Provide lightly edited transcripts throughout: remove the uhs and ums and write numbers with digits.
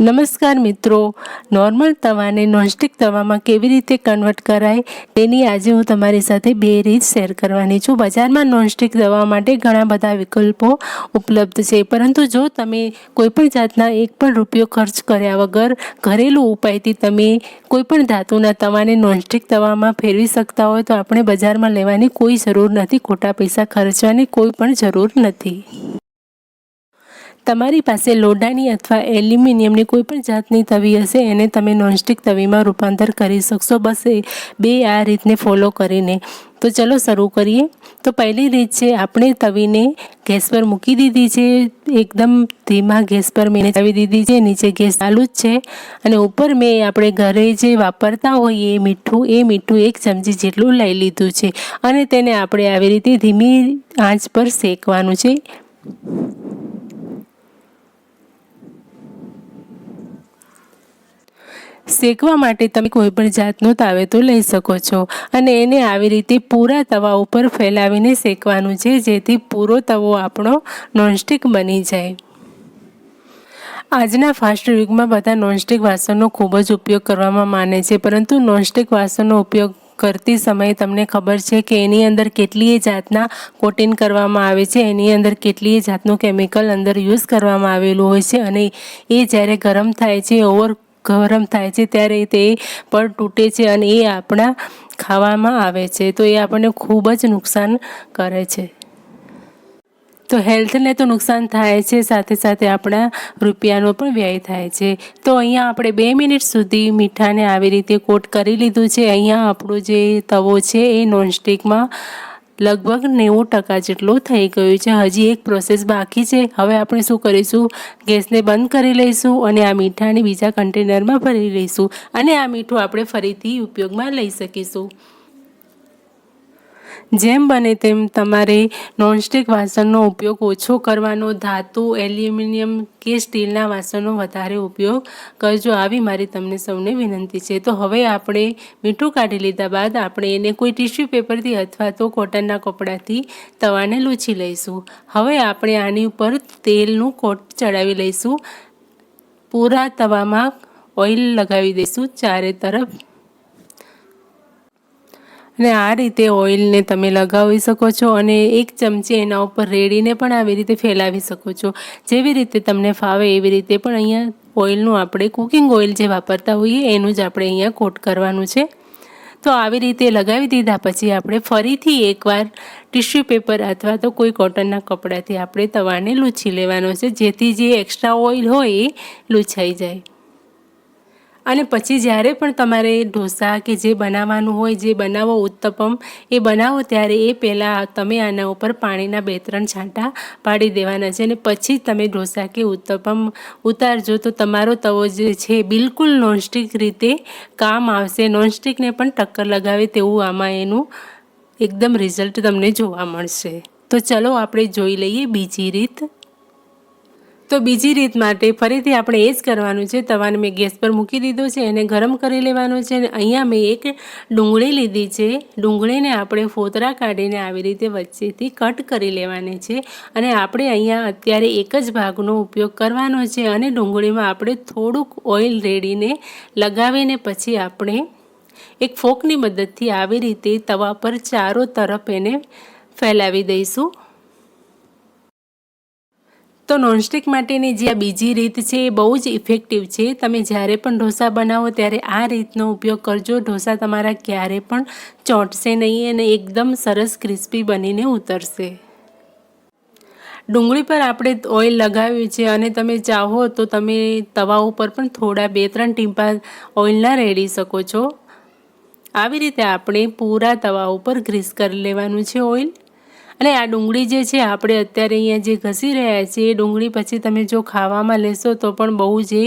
નમસ્કાર મિત્રો, normal તવાને nonstick તવામાં કેવી રીતે કન્વર્ટ કરાય તેની આજે હું તમારી સાથે બે રીત શેર કરવાની છું. બજારમાં નોનસ્ટિક તવા માટે ઘણા બધા વિકલ્પો ઉપલબ્ધ છે, પરંતુ જો તમે કોઈપણ જાતના એક પણ રૂપિયો ખર્ચ કર્યા વગર ઘરેલું ઉપાયથી તમે કોઈપણ ધાતુના તવાને નોનસ્ટિક તવામાં ફેરવી શકતા હોય તો આપણે બજારમાં લેવાની કોઈ જરૂર નથી, ખોટા પૈસા ખર્ચવાની કોઈ પણ જરૂર નથી. તમારી પાસે લોઢાની અથવા એલ્યુમિનિયમની કોઈપણ જાતની તવી હશે, એને તમે નોનસ્ટિક તવીમાં રૂપાંતર કરી શકશો, બસ બે આ રીતને ફોલો કરીને. તો ચલો શરૂ કરીએ. તો પહેલી રીત છે, આપણે તવીને ગેસ પર મૂકી દીધી છે, એકદમ ધીમા ગેસ પર મેં તવી દીધી છે, નીચે ગેસ ચાલુ જ છે અને ઉપર મેં આપણે ઘરે જે વાપરતા હોઈએ એ મીઠું 1 ચમચી જેટલું લઈ લીધું છે અને તેને આપણે આવી રીતે ધીમી આંચ પર શેકવાનું છે. શેકવા માટે તમે કોઈપણ જાતનો તાવેતો લઈ શકો છો અને એને આવી રીતે પૂરા તવા ઉપર ફેલાવીને શેકવાનું છે, જેથી પૂરો તવો આપણો નોનસ્ટિક બની જાય. આજના ફાસ્ટ યુગમાં બધા નોનસ્ટિક વાસણનો ખૂબ જ ઉપયોગ કરવામાં માને છે, પરંતુ નોનસ્ટિક વાસણનો ઉપયોગ કરતી સમયે તમને ખબર છે કે એની અંદર કેટલીય જાતના કોટિંગ કરવામાં આવે છે, એની અંદર કેટલીય જાતનું કેમિકલ અંદર યુઝ કરવામાં આવેલું હોય છે અને એ જ્યારે ગરમ થાય છે, ગરમ થાય છે ત્યારે તે પડ તૂટે છે અને એ આપણા ખાવામાં આવે છે, તો એ આપણને ખૂબ જ નુકસાન કરે છે. તો હેલ્થને તો નુકસાન થાય છે, સાથે સાથે આપણા રૂપિયાનો પણ વ્યય થાય છે. તો અહીંયા આપણે 2 મિનિટ સુધી મીઠાને આવી રીતે કોટ કરી લીધું છે. અહીંયા આપણો જે તવો છે એ નોનસ્ટિકમાં લગભગ 90% જેટલું થઈ ગયું છે. હજી એક પ્રોસેસ બાકી છે. હવે આપણે શું કરીશું, ગેસને બંધ કરી લઈશું અને આ મીઠાને બીજા કન્ટેનરમાં ભરી લઈશું અને આ મીઠું આપણે ફરીથી ઉપયોગમાં લઈ શકીશું. જેમ બને તેમ તમારે નોનસ્ટિક વાસણનો ઉપયોગ ઓછો કરવાનો, ધાતુ, એલ્યુમિનિયમ કે સ્ટીલના વાસણનો વધારે ઉપયોગ કરજો, આવી મારી તમને સૌને વિનંતી છે. તો હવે આપણે મીઠું કાઢી લીધા બાદ આપણે એને કોઈ ટિશ્યુ પેપરથી અથવા તો કોટનના કપડાથી તવાને લૂછી લઈશું. હવે આપણે આની ઉપર તેલનું કોટ ચડાવી લઈશું. પૂરા તવામાં ઓઇલ લગાવી દઈશું ચારે તરફ અને આ રીતે ઓઇલને તમે લગાવી શકો છો અને 1 ચમચી એના ઉપર રેડીને પણ આવી રીતે ફેલાવી શકો છો. જેવી રીતે તમને ફાવે એવી રીતે પણ અહીંયા ઓઇલનું આપણે કુકિંગ ઓઇલ જે વાપરતા હોઈએ એનું જ આપણે અહીંયા કોટ કરવાનું છે. તો આવી રીતે લગાવી દીધા પછી આપણે ફરીથી એકવાર ટિશ્યુ પેપર અથવા તો કોઈ કોટનના કપડાથી આપણે તવાને લૂછી લેવાનો છે, જેથી જે એક્સ્ટ્રા ઓઇલ હોય એ લૂછાઈ જાય. અને પછી જ્યારે પણ તમારે ઢોસા કે જે બનાવવાનું હોય, જે બનાવો ઉત્તપમ એ બનાવો ત્યારે એ પહેલાં તમે આના ઉપર પાણીના 2-3 છાંટા પાડી દેવાના છે અને પછી તમે ઢોસા કે ઉત્તપમ ઉતારજો તો તમારો તવો જે છે બિલકુલ નોનસ્ટિક રીતે કામ આવશે. નોનસ્ટિકને પણ ટક્કર લગાવે તેવું આમાં એનું એકદમ રિઝલ્ટ તમને જોવા મળશે. તો ચલો આપણે જોઈ લઈએ બીજી રીત. તો બીજી રીત માટે ફરીથી આપણે એ જ કરવાનું છે. તવાને મેં ગેસ પર મૂકી દીધો છે, એને ગરમ કરી લેવાનો છે અને અહીંયા મેં એક ડુંગળી લીધી છે. ડુંગળીને આપણે ફોતરા કાઢીને આવી રીતે વચ્ચેથી કટ કરી લેવાની છે અને આપણે અહીંયા અત્યારે એક જ ભાગનો ઉપયોગ કરવાનો છે અને ડુંગળીમાં આપણે થોડુંક ઓઇલ રેડીને લગાવીને પછી આપણે એક ફોકની મદદથી આવી રીતે તવા પર ચારો તરફ એને ફેલાવી દઈશું. તો નોનસ્ટિક માટેની જે આ બીજી રીત છે એ બહુ જ ઇફેક્ટિવ છે. તમે જ્યારે પણ ઢોસા બનાવો ત્યારે આ રીતનો ઉપયોગ કરજો. ઢોસા તમારા ક્યારે પણ ચોંટશે નહીં અને એકદમ સરસ ક્રિસ્પી બનીને ઉતરશે. ડુંગળી પર આપણે ઓઇલ લગાવ્યું છે અને તમે ચાહો તો તમે તવા ઉપર પણ થોડા 2-3 ટીપાં ઓઇલના રેડી શકો છો. આવી રીતે આપણે પૂરા તવા ઉપર ગ્રીસ કરી લેવાનું છે ઓઇલ. અને આ ડુંગળી જે છે આપણે અત્યારે અહીંયા જે ઘસી રહ્યા છીએ એ ડુંગળી પછી તમે જો ખાવામાં લેશો તો પણ બહુ જ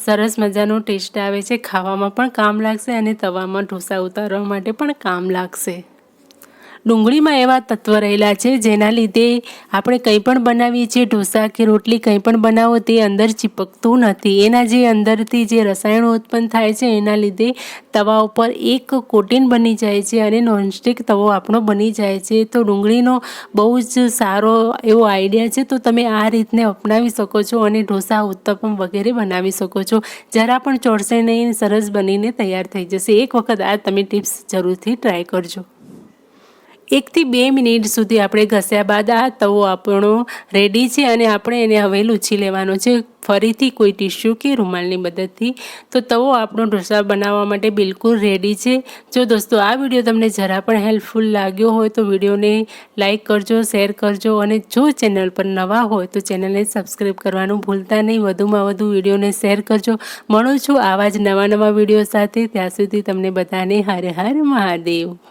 સરસ મજાનો ટેસ્ટ આવે છે, ખાવામાં પણ કામ લાગશે અને તવામાં ઢોસા ઉતારવા માટે પણ કામ લાગશે. ડુંગળીમાં એવા તત્વ રહેલા છે જેના લીધે આપણે કંઈ પણ બનાવીએ છીએ, ઢોસા કે રોટલી કંઈ પણ બનાવો તે અંદર ચીપકતું નથી. એના જે અંદરથી જે રસાયણો ઉત્પન્ન થાય છે એના લીધે તવા ઉપર એક કોટિંગ બની જાય છે અને નોનસ્ટિક તવો આપણો બની જાય છે. તો ડુંગળીનો બહુ જ સારો એવો આઈડિયા છે. તો તમે આ રીતને અપનાવી શકો છો અને ઢોસા, ઉત્તપમ વગેરે બનાવી શકો છો. જરા પણ ચોટશે નહીં, સરસ બનીને તૈયાર થઈ જશે. એક વખત આ તમે ટિપ્સ જરૂરથી ટ્રાય કરજો. 1 થી 2 મિનિટ સુધી આપણે ઘસ્યા બાદ આ તવો આપણો રેડી છે અને આપણે એને હવે લૂછી લેવાનો છે ફરીથી કોઈ ટીશ્યુ કે રૂમાલની મદદથી. તો તવો આપણો ઢોસા બનાવવા માટે બિલકુલ રેડી છે. જો દોસ્તો આ વિડીયો તમને જરા પણ હેલ્પફુલ લાગ્યો હોય તો વિડીયોને લાઇક કરજો, શેર કરજો અને જો ચેનલ પર નવા હોય તો ચેનલને સબસ્ક્રાઈબ કરવાનું ભૂલતા નહીં. વધુમાં વધુ વિડીયોને શેર કરજો. મળું છું આવા જ નવા વિડીયો સાથે. ત્યાં સુધી તમને બધાને હર હર મહાદેવ.